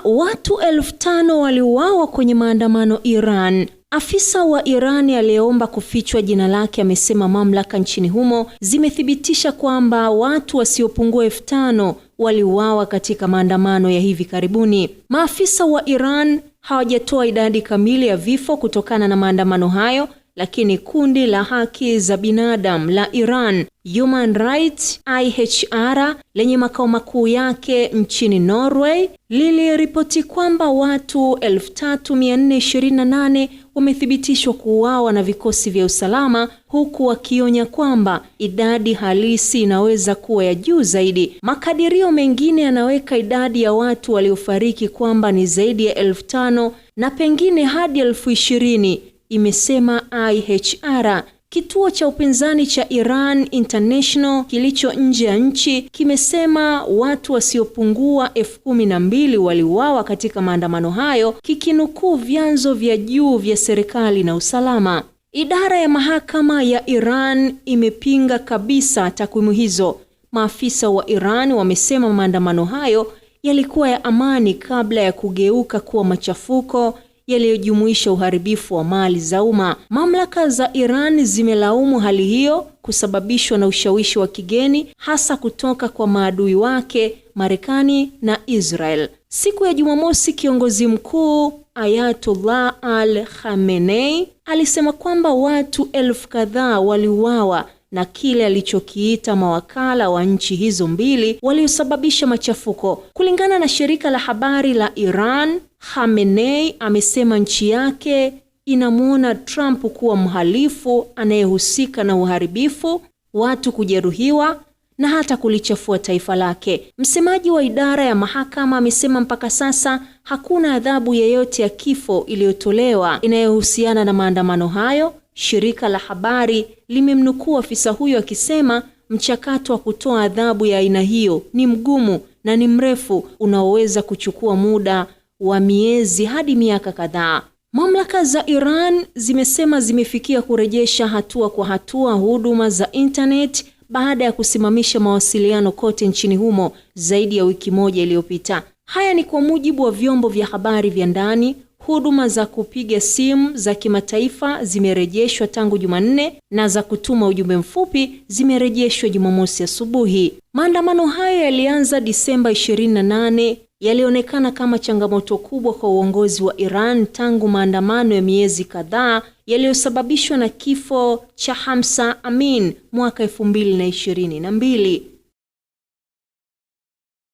Watu 5,000 waliuawa kwenye maandamano Iran. Afisa wa Iran aliyeomba kufichwa jina lake amesema mamlaka nchini humo zimethibitisha kwamba watu wasiopungua 5,000 waliuawa katika maandamano ya hivi karibuni. Maafisa wa Iran hawajatoa idadi kamili ya vifo kutokana na maandamano hayo, lakini kundi la haki za binadamu la Iran, Human Rights IHR, lenye makao makuu yake nchini Norway, liliripoti kwamba watu 3,428 wamethibitishwa kuuawa na vikosi vya usalama, huku wakionya kwamba idadi halisi inaweza kuwa ya juu zaidi. Makadirio mengine yanaweka idadi ya watu waliofariki kwamba ni zaidi ya 5,000 na pengine hadi 20,000, imesema IHR. Kituo cha upinzani cha Iran International kilicho nje ya nchi kimesema watu wasiopungua 12,000 waliuawa katika maandamano hayo, kikinukuu vyanzo vya juu vya serikali na usalama. Idara ya mahakama ya Iran imepinga kabisa takwimu hizo. Maafisa wa Iran wamesema maandamano hayo yalikuwa ya amani kabla ya kugeuka kuwa machafuko yaliyojumuisha uharibifu wa mali za umma. Mamlaka za Iran zimelaumu hali hiyo kusababishwa na ushawishi wa kigeni, hasa kutoka kwa maadui wake Marekani na Israel. Siku ya Jumamosi, kiongozi mkuu Ayatollah al-Khamenei alisema kwamba watu 1000 kadhaa waliuawa na kile alichokiita mawakala wa nchi hizo mbili waliosababisha machafuko. Kulingana na shirika la habari la Iran, Khamenei amesema nchi yake inamuona Trump kuwa mhalifu anayehusika na uharibifu, watu kujeruhiwa na hata kulichafua taifa lake. Msemaji wa idara ya mahakama amesema mpaka sasa hakuna adhabu yeyote ya kifo iliyotolewa inayohusiana na maandamano hayo. Shirika la habari limemnukuu afisa huyo akisema mchakato wa kutoa adhabu ya aina hiyo ni mgumu na ni mrefu, unaoweza kuchukua muda wa miezi hadi miaka kadhaa. Mamlaka za Iran zimesema zimefikia kurejesha hatua kwa hatua huduma za internet baada ya kusimamisha mawasiliano kote nchini humo zaidi ya wiki moja iliyopita. Haya ni kwa mujibu wa vyombo vya habari vya ndani. Huduma za kupiga simu za kimataifa zimerejeshwa tangu Jumanne na za kutuma ujumbe mfupi zimerejeshwa Jumamosi asubuhi. Maandamano hayo yalianza Disemba 28, yalionekana kama changamoto kubwa kwa uongozi wa Iran tangu maandamano ya miezi kadhaa yaliyosababishwa na kifo cha Mahsa Amin mwaka 2022.